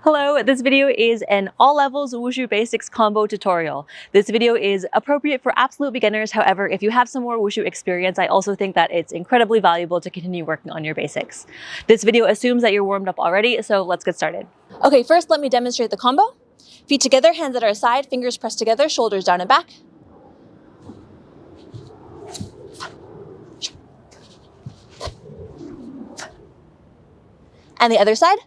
Hello, this video is an all levels WUSHU basics combo tutorial. This video is appropriate for absolute beginners. However, if you have some more WUSHU experience, I also think that it's incredibly valuable to continue working on your basics. This video assumes that you're warmed up already, so let's get started. Okay, first let me demonstrate the combo. Feet together, hands at our side, fingers pressed together, shoulders down and back. And the other side.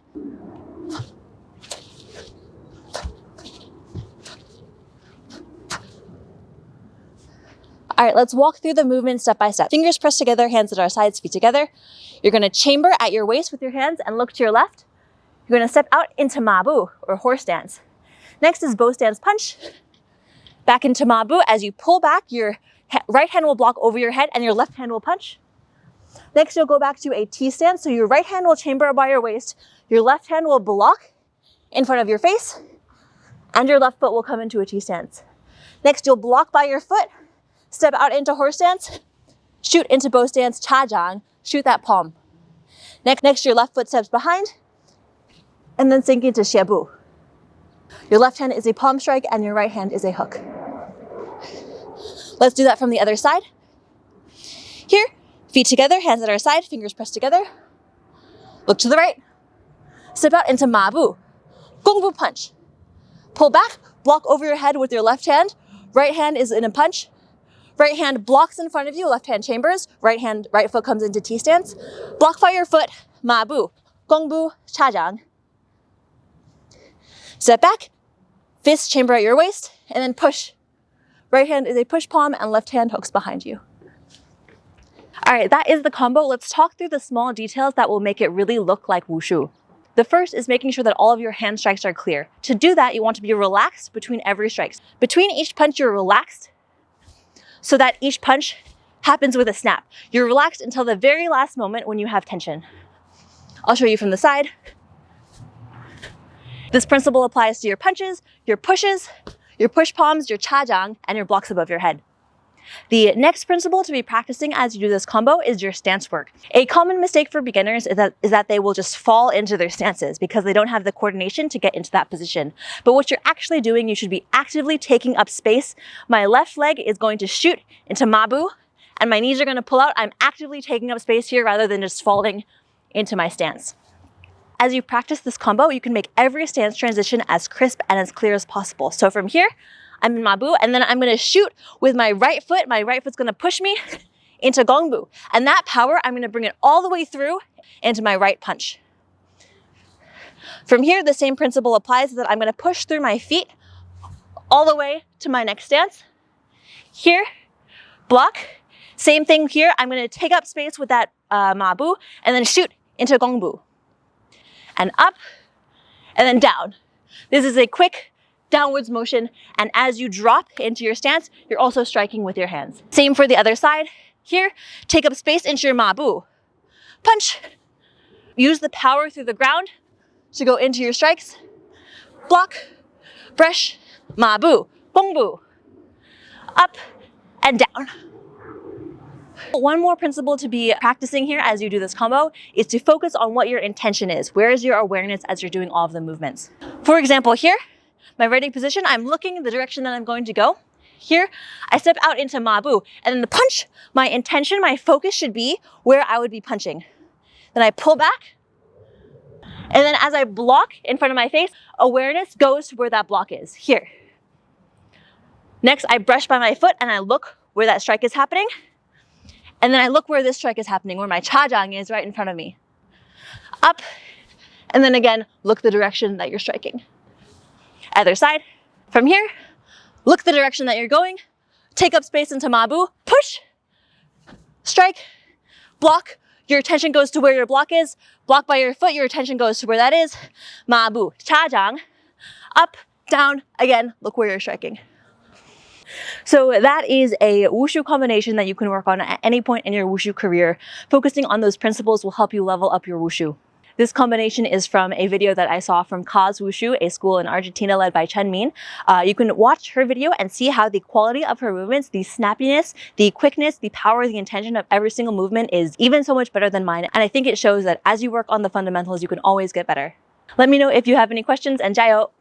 All right, let's walk through the movement step by step. Fingers pressed together, hands at our sides, feet together. You're gonna chamber at your waist with your hands and look to your left. You're gonna step out into mabu, or horse stance. Next is bow stance punch. Back into mabu. As you pull back, your right hand will block over your head and your left hand will punch. Next, you'll go back to a T stance. So your right hand will chamber by your waist. Your left hand will block in front of your face and your left foot will come into a T stance. Next, you'll block by your foot. Step out into horse stance, shoot into bow stance, chajang, shoot that palm. Next, your left foot steps behind, and then sink into xiebu. Your left hand is a palm strike, and your right hand is a hook. Let's do that from the other side. Here, feet together, hands at our side, fingers pressed together. Look to the right. Step out into mabu, gongbu punch. Pull back, block over your head with your left hand. Right hand is in a punch. Right hand blocks in front of you, left hand chambers, right foot comes into T stance. Block by your foot, mabu, gongbu, chajang. Step back, fist chamber at your waist, and then push. Right hand is a push palm and left hand hooks behind you. All right, that is the combo. Let's talk through the small details that will make it really look like WUSHU. The first is making sure that all of your hand strikes are clear. To do that, you want to be relaxed between every strike. Between each punch, you're relaxed, so that each punch happens with a snap. You're relaxed until the very last moment when you have tension. I'll show you from the side. This principle applies to your punches, your pushes, your push palms, your chajang, and your blocks above your head. The next principle to be practicing as you do this combo is your stance work. A common mistake for beginners is that they will just fall into their stances because they don't have the coordination to get into that position. But what you're actually doing, you should be actively taking up space. My left leg is going to shoot into mabu and my knees are going to pull out. I'm actively taking up space here rather than just falling into my stance. As you practice this combo, you can make every stance transition as crisp and as clear as possible. So from here, I'm in mabu, and then I'm gonna shoot with my right foot. My right foot's gonna push me into gongbu. And that power, I'm gonna bring it all the way through into my right punch. From here, the same principle applies, that I'm gonna push through my feet all the way to my next stance. Here, block. Same thing here, I'm gonna take up space with that mabu, and then shoot into gongbu. And up, and then down. This is a quick downwards motion, and as you drop into your stance, you're also striking with your hands. Same for the other side. Here, take up space into your mabu. Punch. Use the power through the ground to go into your strikes. Block, brush, mabu, gongbu. Up and down. One more principle to be practicing here as you do this combo is to focus on what your intention is. Where is your awareness as you're doing all of the movements? For example, here, my ready position, I'm looking in the direction that I'm going to go. Here, I step out into mabu, and then the punch, my intention, my focus should be where I would be punching. Then I pull back, and then as I block in front of my face, awareness goes to where that block is, here. Next, I brush by my foot, and I look where that strike is happening. And then I look where this strike is happening, where my chajang is right in front of me. Up, and then again, look the direction that you're striking. Other side. From here, look the direction that you're going, take up space into mabu, push, strike, block, your attention goes to where your block is, block by your foot, your attention goes to where that is, mabu, chajang, up, down, again, look where you're striking. So that is a WUSHU combination that you can work on at any point in your WUSHU career. Focusing on those principles will help you level up your WUSHU. This combination is from a video that I saw from Cause WUSHU, a school in Argentina led by Chen Min. You can watch her video and see how the quality of her movements, the snappiness, the quickness, the power, the intention of every single movement is even so much better than mine. And I think it shows that as you work on the fundamentals, you can always get better. Let me know if you have any questions and 加油!